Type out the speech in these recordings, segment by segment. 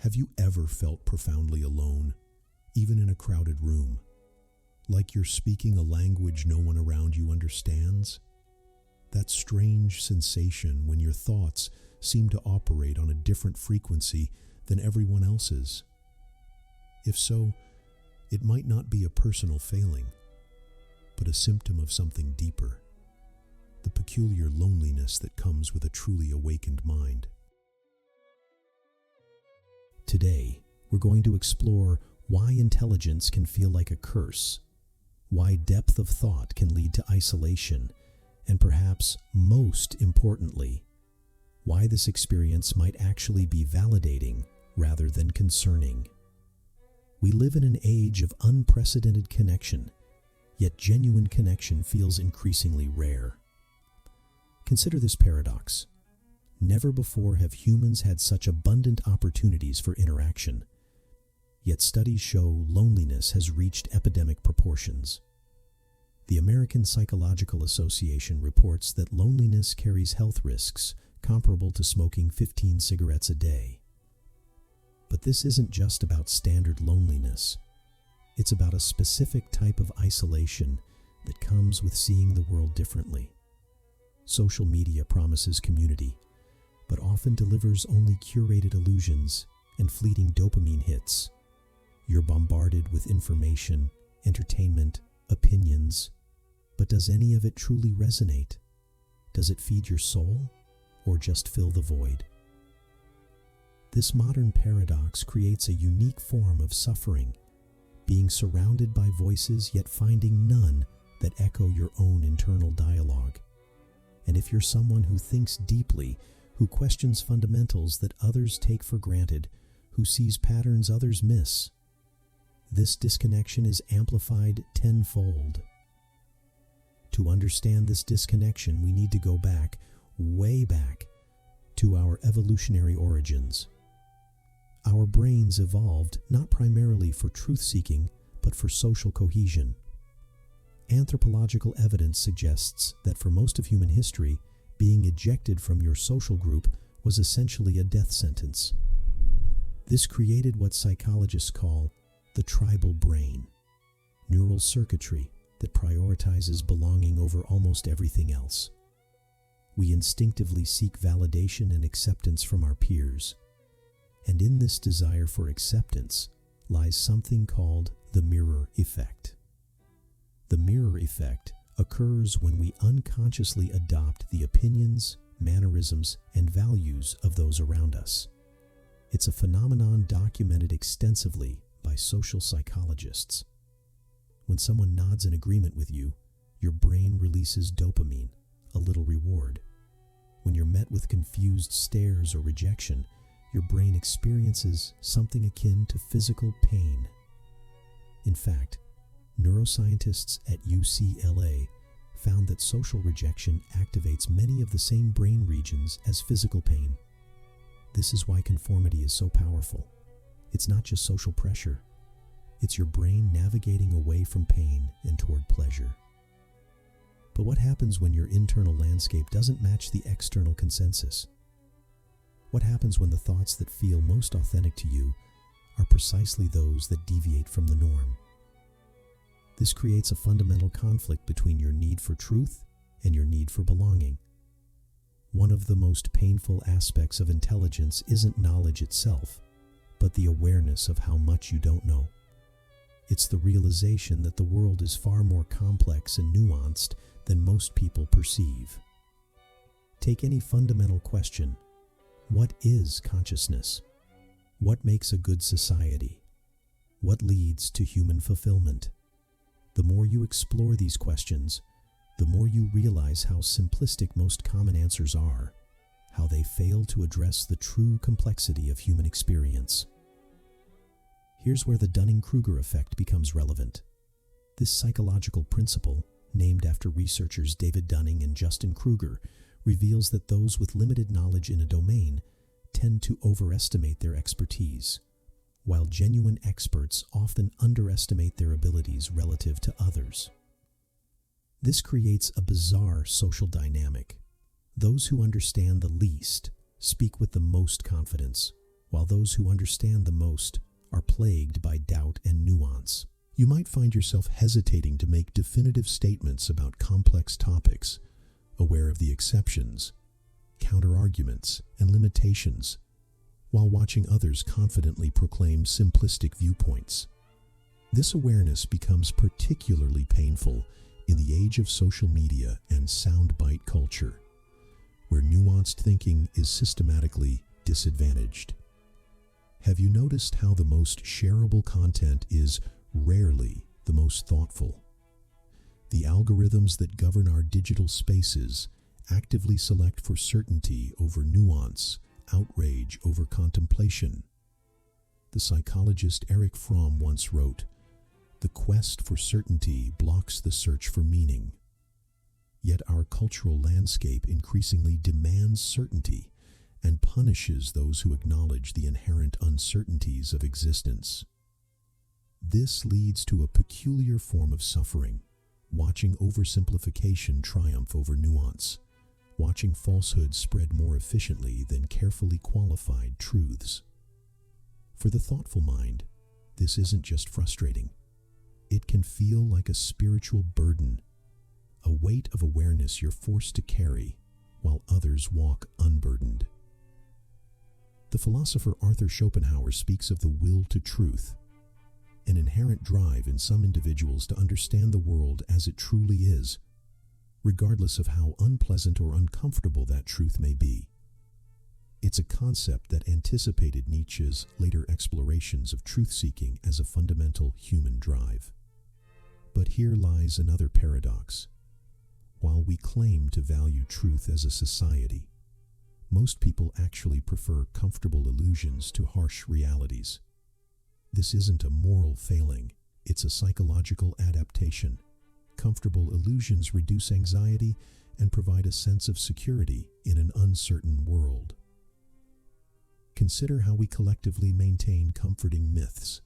Have you ever felt profoundly alone, even in a crowded room? Like you're speaking a language no one around you understands? That strange sensation when your thoughts seem to operate on a different frequency than everyone else's. If so, it might not be a personal failing, but a symptom of something deeper, the peculiar loneliness that comes with a truly awakened mind. Today, we're going to explore why intelligence can feel like a curse, why depth of thought can lead to isolation, and perhaps most importantly, why this experience might actually be validating rather than concerning. We live in an age of unprecedented connection, yet genuine connection feels increasingly rare. Consider this paradox. Never before have humans had such abundant opportunities for interaction, yet studies show loneliness has reached epidemic proportions. The American Psychological Association reports that loneliness carries health risks comparable to smoking 15 cigarettes a day. But this isn't just about standard loneliness. It's about a specific type of isolation that comes with seeing the world differently. Social media promises community, but often delivers only curated illusions and fleeting dopamine hits. You're bombarded with information, entertainment, opinions, but does any of it truly resonate? Does it feed your soul, or just fill the void? This modern paradox creates a unique form of suffering, being surrounded by voices yet finding none that echo your own internal dialogue. And if you're someone who thinks deeply, who questions fundamentals that others take for granted, who sees patterns others miss, this disconnection is amplified tenfold. To understand this disconnection, we need to go back, way back, to our evolutionary origins. Our brains evolved not primarily for truth-seeking, but for social cohesion. Anthropological evidence suggests that for most of human history, being ejected from your social group was essentially a death sentence. This created what psychologists call the tribal brain, neural circuitry that prioritizes belonging over almost everything else. We instinctively seek validation and acceptance from our peers, and in this desire for acceptance lies something called the mirror effect. The mirror effect occurs when we unconsciously adopt the opinions, mannerisms, and values of those around us. It's a phenomenon documented extensively by social psychologists. When someone nods in agreement with you, your brain releases dopamine, a little reward. When you're met with confused stares or rejection, your brain experiences something akin to physical pain. In fact, neuroscientists at UCLA found that social rejection activates many of the same brain regions as physical pain. This is why conformity is so powerful. It's not just social pressure. It's your brain navigating away from pain and toward pleasure. But what happens when your internal landscape doesn't match the external consensus? What happens when the thoughts that feel most authentic to you are precisely those that deviate from the norm? This creates a fundamental conflict between your need for truth and your need for belonging. One of the most painful aspects of intelligence isn't knowledge itself, but the awareness of how much you don't know. It's the realization that the world is far more complex and nuanced than most people perceive. Take any fundamental question. What is consciousness? What makes a good society? What leads to human fulfillment? The more you explore these questions, the more you realize how simplistic most common answers are, how they fail to address the true complexity of human experience. Here's where the Dunning-Kruger effect becomes relevant. This psychological principle, named after researchers David Dunning and Justin Kruger, reveals that those with limited knowledge in a domain tend to overestimate their expertise, while genuine experts often underestimate their abilities relative to others. This creates a bizarre social dynamic. Those who understand the least speak with the most confidence, while those who understand the most are plagued by doubt and nuance. You might find yourself hesitating to make definitive statements about complex topics, aware of the exceptions, counterarguments, and limitations, while watching others confidently proclaim simplistic viewpoints. This awareness becomes particularly painful in the age of social media and soundbite culture, where nuanced thinking is systematically disadvantaged. Have you noticed how the most shareable content is rarely the most thoughtful? The algorithms that govern our digital spaces actively select for certainty over nuance, outrage over contemplation. The psychologist Erich Fromm once wrote, "The quest for certainty blocks the search for meaning." Yet our cultural landscape increasingly demands certainty and punishes those who acknowledge the inherent uncertainties of existence. This leads to a peculiar form of suffering, watching oversimplification triumph over nuance, watching falsehoods spread more efficiently than carefully qualified truths. For the thoughtful mind, this isn't just frustrating. It can feel like a spiritual burden, a weight of awareness you're forced to carry while others walk unburdened. The philosopher Arthur Schopenhauer speaks of the will to truth, an inherent drive in some individuals to understand the world as it truly is, regardless of how unpleasant or uncomfortable that truth may be. It's a concept that anticipated Nietzsche's later explorations of truth-seeking as a fundamental human drive. But here lies another paradox. While we claim to value truth as a society, most people actually prefer comfortable illusions to harsh realities. This isn't a moral failing, it's a psychological adaptation. Comfortable illusions reduce anxiety and provide a sense of security in an uncertain world. Consider how we collectively maintain comforting myths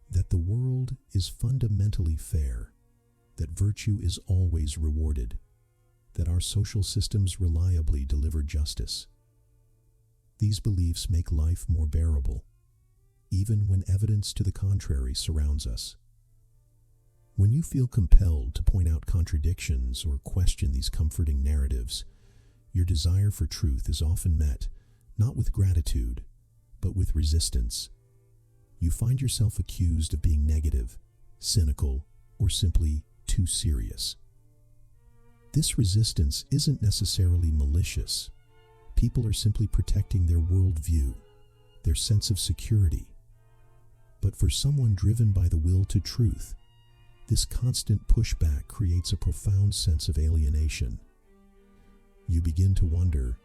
that the world is fundamentally fair, that virtue is always rewarded, that our social systems reliably deliver justice. These beliefs make life more bearable, even when evidence to the contrary surrounds us. When you feel compelled to point out contradictions or question these comforting narratives, your desire for truth is often met not with gratitude, but with resistance. You find yourself accused of being negative, cynical, or simply too serious. This resistance isn't necessarily malicious. People are simply protecting their worldview, their sense of security. But for someone driven by the will to truth, this constant pushback creates a profound sense of alienation. You begin to wonder,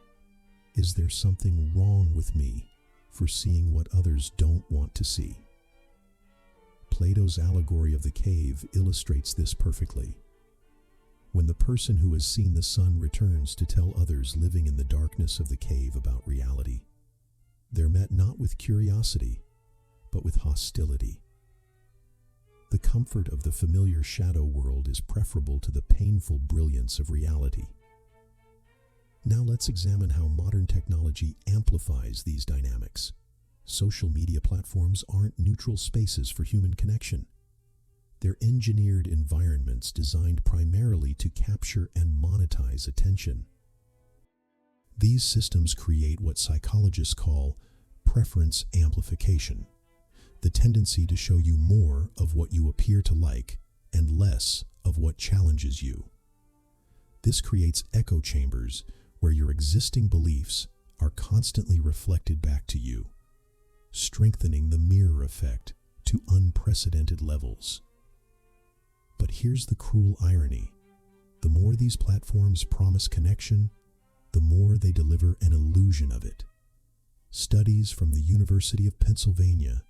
is there something wrong with me for seeing what others don't want to see? Plato's allegory of the cave illustrates this perfectly. When the person who has seen the sun returns to tell others living in the darkness of the cave about reality, they're met not with curiosity, but with hostility. The comfort of the familiar shadow world is preferable to the painful brilliance of reality. Now let's examine how modern technology amplifies these dynamics. Social media platforms aren't neutral spaces for human connection. They're engineered environments designed primarily to capture and monetize attention. These systems create what psychologists call preference amplification, the tendency to show you more of what you appear to like and less of what challenges you. This creates echo chambers where your existing beliefs are constantly reflected back to you, strengthening the mirror effect to unprecedented levels. But here's the cruel irony. The more these platforms promise connection, the more they deliver an illusion of it. Studies from the University of Pennsylvania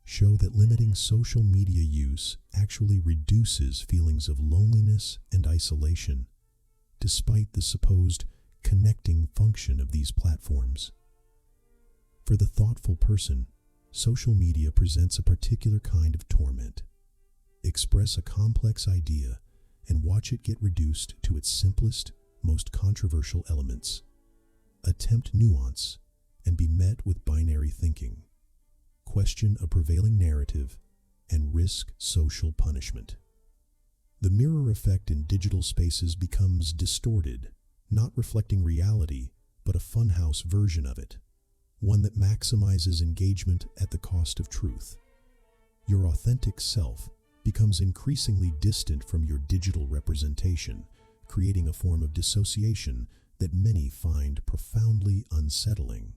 show that limiting social media use actually reduces feelings of loneliness and isolation, despite the supposed connecting function of these platforms. For the thoughtful person, social media presents a particular kind of torment. Express a complex idea and watch it get reduced to its simplest, most controversial elements. Attempt nuance and be met with binary thinking, question a prevailing narrative, and risk social punishment. The mirror effect in digital spaces becomes distorted, not reflecting reality, but a funhouse version of it, one that maximizes engagement at the cost of truth. Your authentic self becomes increasingly distant from your digital representation, creating a form of dissociation that many find profoundly unsettling.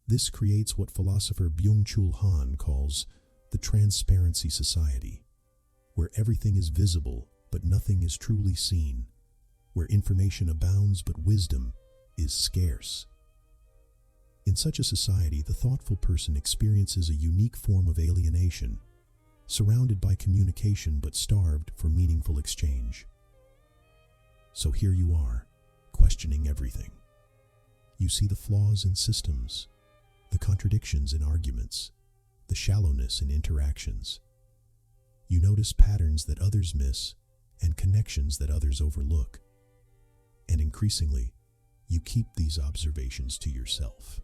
This creates what philosopher Byung-Chul Han calls the transparency society, where everything is visible but nothing is truly seen, where information abounds but wisdom is scarce. In such a society, the thoughtful person experiences a unique form of alienation, surrounded by communication but starved for meaningful exchange. So here you are, questioning everything. You see the flaws in systems, the contradictions in arguments, the shallowness in interactions. You notice patterns that others miss and connections that others overlook. And increasingly, you keep these observations to yourself.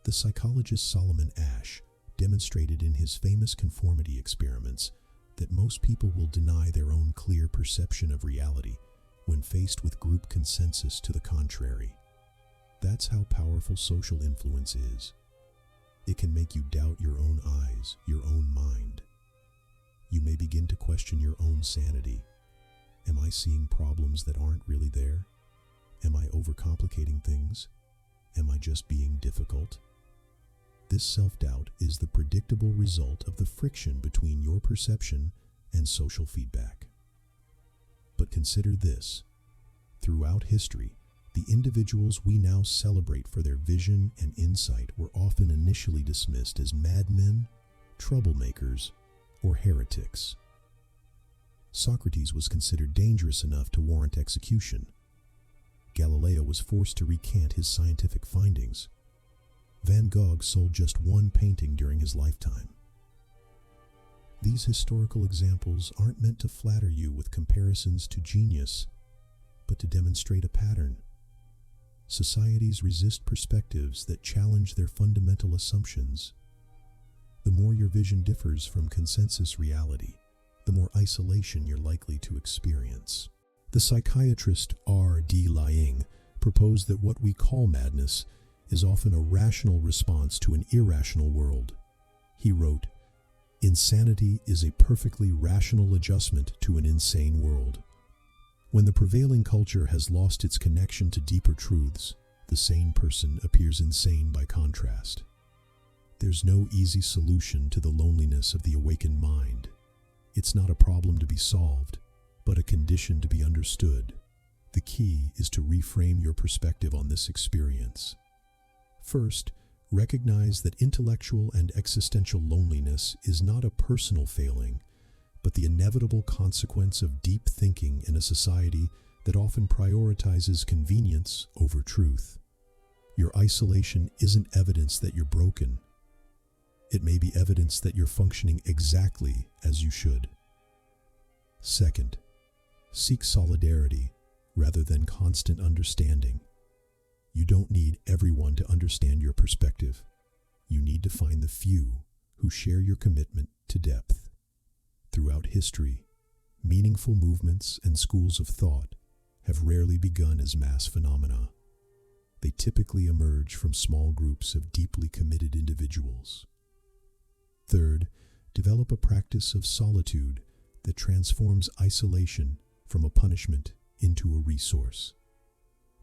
The psychologist Solomon Asch demonstrated in his famous conformity experiments that most people will deny their own clear perception of reality when faced with group consensus to the contrary. That's how powerful social influence is. It can make you doubt your own eyes, your own mind. You may begin to question your own sanity. Am I seeing problems that aren't really there? Am I overcomplicating things? Am I just being difficult? This self-doubt is the predictable result of the friction between your perception and social feedback. But consider this. Throughout history, the individuals we now celebrate for their vision and insight were often initially dismissed as madmen, troublemakers, or heretics. Socrates was considered dangerous enough to warrant execution. Galileo was forced to recant his scientific findings. Van Gogh sold just one painting during his lifetime. These historical examples aren't meant to flatter you with comparisons to genius, but to demonstrate a pattern. Societies resist perspectives that challenge their fundamental assumptions. The more your vision differs from consensus reality, the more isolation you're likely to experience. The psychiatrist R.D. Laing proposed that what we call madness is often a rational response to an irrational world. He wrote, "Insanity is a perfectly rational adjustment to an insane world." When the prevailing culture has lost its connection to deeper truths, the sane person appears insane by contrast. There's no easy solution to the loneliness of the awakened mind. It's not a problem to be solved, but a condition to be understood. The key is to reframe your perspective on this experience. First, recognize that intellectual and existential loneliness is not a personal failing, but the inevitable consequence of deep thinking in a society that often prioritizes convenience over truth. Your isolation isn't evidence that you're broken. It may be evidence that you're functioning exactly as you should. Second, seek solidarity rather than constant understanding. You don't need everyone to understand your perspective. You need to find the few who share your commitment to depth. Throughout history, meaningful movements and schools of thought have rarely begun as mass phenomena. They typically emerge from small groups of deeply committed individuals. Third, develop a practice of solitude that transforms isolation from a punishment into a resource.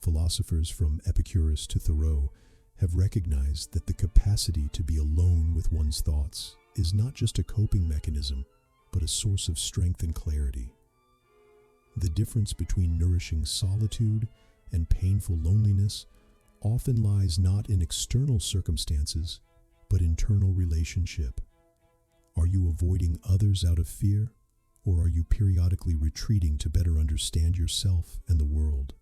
Philosophers from Epicurus to Thoreau have recognized that the capacity to be alone with one's thoughts is not just a coping mechanism, but a source of strength and clarity. The difference between nourishing solitude and painful loneliness often lies not in external circumstances, but internal relationship. Are you avoiding others out of fear, or are you periodically retreating to better understand yourself and the world?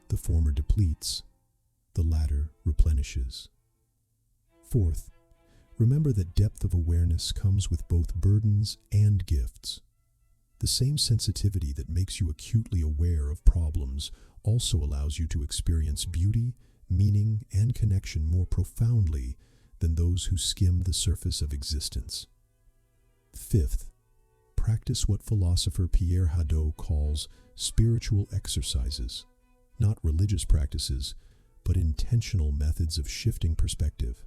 The former depletes, the latter replenishes. Fourth, remember that depth of awareness comes with both burdens and gifts. The same sensitivity that makes you acutely aware of problems also allows you to experience beauty meaning and connection more profoundly than those who skim the surface of existence. Fifth, practice what philosopher Pierre Hadot calls spiritual exercises, not religious practices, but intentional methods of shifting perspective.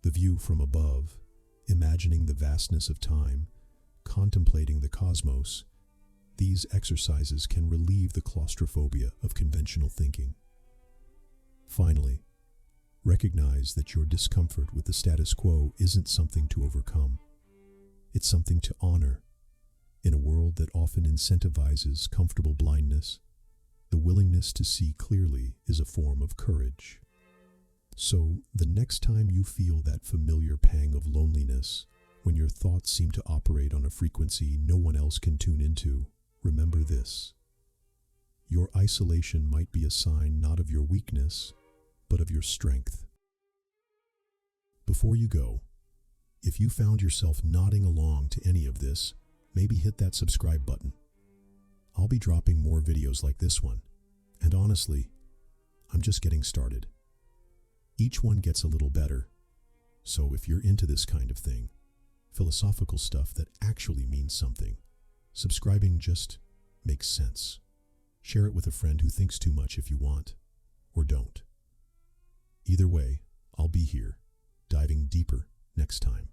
The view from above, imagining the vastness of time, contemplating the cosmos, these exercises can relieve the claustrophobia of conventional thinking. Finally, recognize that your discomfort with the status quo isn't something to overcome. It's something to honor. In a world that often incentivizes comfortable blindness, the willingness to see clearly is a form of courage. So, the next time you feel that familiar pang of loneliness, when your thoughts seem to operate on a frequency no one else can tune into, remember this. Your isolation might be a sign not of your weakness, but of your strength. Before you go, if you found yourself nodding along to any of this, maybe hit that subscribe button. I'll be dropping more videos like this one, and honestly, I'm just getting started. Each one gets a little better, so if you're into this kind of thing, philosophical stuff that actually means something, subscribing just makes sense. Share it with a friend who thinks too much if you want, or don't. Either way, I'll be here, diving deeper next time.